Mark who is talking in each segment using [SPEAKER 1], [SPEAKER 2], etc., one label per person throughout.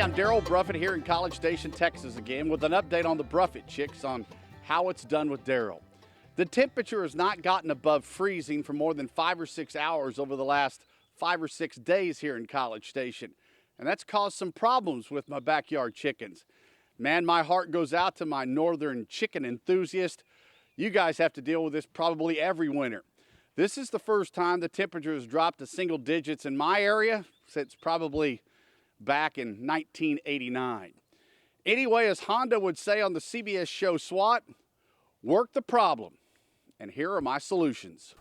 [SPEAKER 1] I'm Daryl Bruffett here in College Station, Texas again with an update on the Bruffett Chicks on how it's done with Daryl. The temperature has not gotten above freezing for more than 5 or 6 hours over the last 5 or 6 days here in College Station. And that's caused some problems with my backyard chickens. Man, my heart goes out to my northern chicken enthusiast. You guys have to deal with this probably every winter. This is the first time the temperature has dropped to single digits in my area since probably back in 1989. Anyway, as Honda would say on the CBS show SWAT, work the problem. And here are my solutions.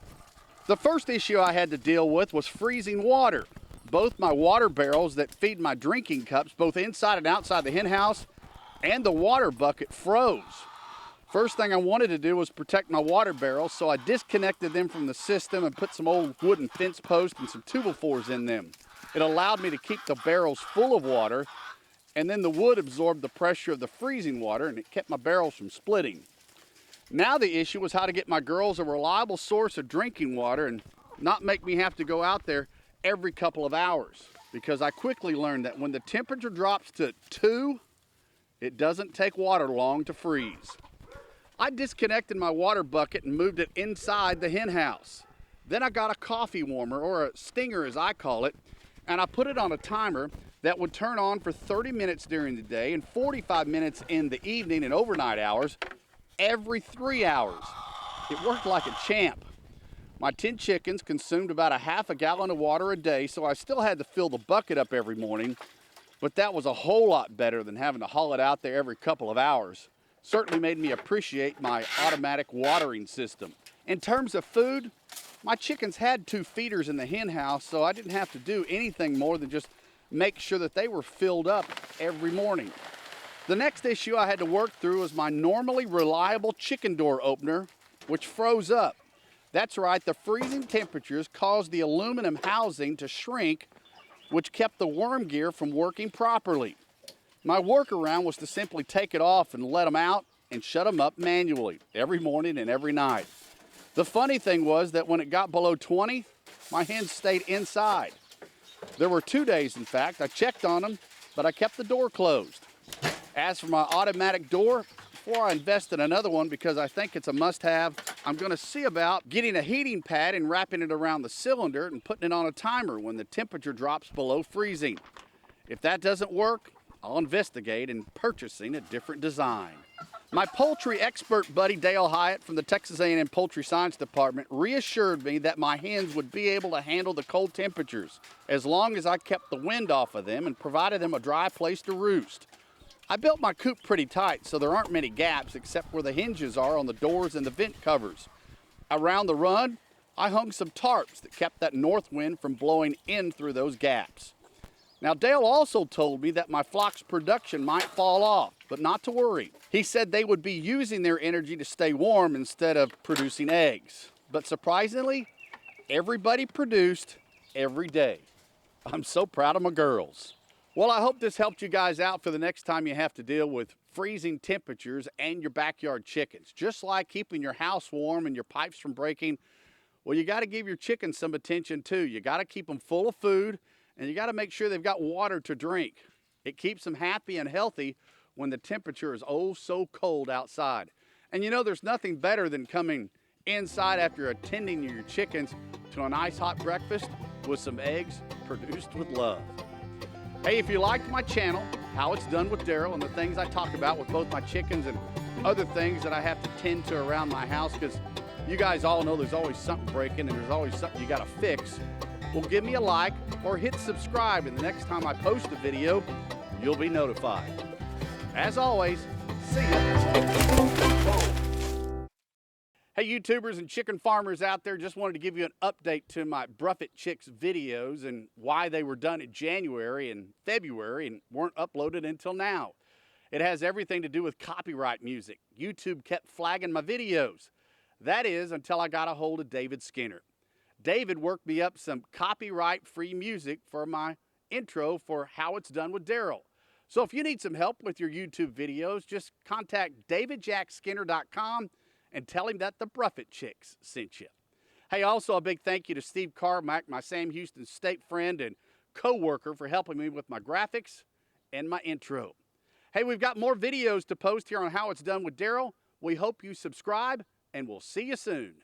[SPEAKER 1] The first issue I had to deal with was freezing water. Both my water barrels that feed my drinking cups, both inside and outside the hen house, and the water bucket froze. First thing I wanted to do was protect my water barrels, so I disconnected them from the system and put some old wooden fence posts and some 2x4s in them. It allowed me to keep the barrels full of water, and then the wood absorbed the pressure of the freezing water, and it kept my barrels from splitting. Now the issue was how to get my girls a reliable source of drinking water and not make me have to go out there every couple of hours, because I quickly learned that when the temperature drops to 2, it doesn't take water long to freeze. I disconnected my water bucket and moved it inside the hen house. Then I got a coffee warmer, or a stinger as I call it, and I put it on a timer that would turn on for 30 minutes during the day and 45 minutes in the evening and overnight hours every 3 hours. It worked like a champ. My 10 chickens consumed about a half a gallon of water a day, so I still had to fill the bucket up every morning, but that was a whole lot better than having to haul it out there every couple of hours. Certainly made me appreciate my automatic watering system. In terms of food, my chickens had 2 feeders in the hen house, so I didn't have to do anything more than just make sure that they were filled up every morning. The next issue I had to work through was my normally reliable chicken door opener, which froze up. That's right, the freezing temperatures caused the aluminum housing to shrink, which kept the worm gear from working properly. My workaround was to simply take it off and let them out and shut them up manually every morning and every night. The funny thing was that when it got below 20, my hens stayed inside. There were 2 days, in fact, I checked on them, but I kept the door closed. As for my automatic door, before I invest in another one because I think it's a must-have, I'm going to see about getting a heating pad and wrapping it around the cylinder and putting it on a timer when the temperature drops below freezing. If that doesn't work, I'll investigate in purchasing a different design. My poultry expert buddy Dale Hyatt from the Texas A&M Poultry Science Department reassured me that my hens would be able to handle the cold temperatures as long as I kept the wind off of them and provided them a dry place to roost. I built my coop pretty tight, so there aren't many gaps except where the hinges are on the doors and the vent covers. Around the run, I hung some tarps that kept that north wind from blowing in through those gaps. Now, Dale also told me that my flock's production might fall off, but not to worry. He said they would be using their energy to stay warm instead of producing eggs. But surprisingly, everybody produced every day. I'm so proud of my girls. Well, I hope this helped you guys out for the next time you have to deal with freezing temperatures and your backyard chickens. Just like keeping your house warm and your pipes from breaking, well, you got to give your chickens some attention too. You got to keep them full of food, and you got to make sure they've got water to drink. It keeps them happy and healthy when the temperature is oh so cold outside. And you know, there's nothing better than coming inside after attending your chickens to a nice hot breakfast with some eggs produced with love. Hey, if you liked my channel, How It's Done with Daryl, and the things I talk about with both my chickens and other things that I have to tend to around my house, because you guys all know there's always something breaking and there's always something you got to fix, well, give me a like or hit subscribe, and the next time I post a video, you'll be notified. As always, see ya. Hey, YouTubers and chicken farmers out there, just wanted to give you an update to my Bruffett Chicks videos and why they were done in January and February and weren't uploaded until now. It has everything to do with copyright music. YouTube kept flagging my videos. That is, until I got a hold of David Skinner. David worked me up some copyright-free music for my intro for How It's Done with Daryl. So if you need some help with your YouTube videos, just contact davidjackskinner.com and tell him that the Bruffett Chicks sent you. Hey, also a big thank you to Steve Carmack, my Sam Houston State friend and co-worker, for helping me with my graphics and my intro. Hey, we've got more videos to post here on How It's Done with Daryl. We hope you subscribe, and we'll see you soon.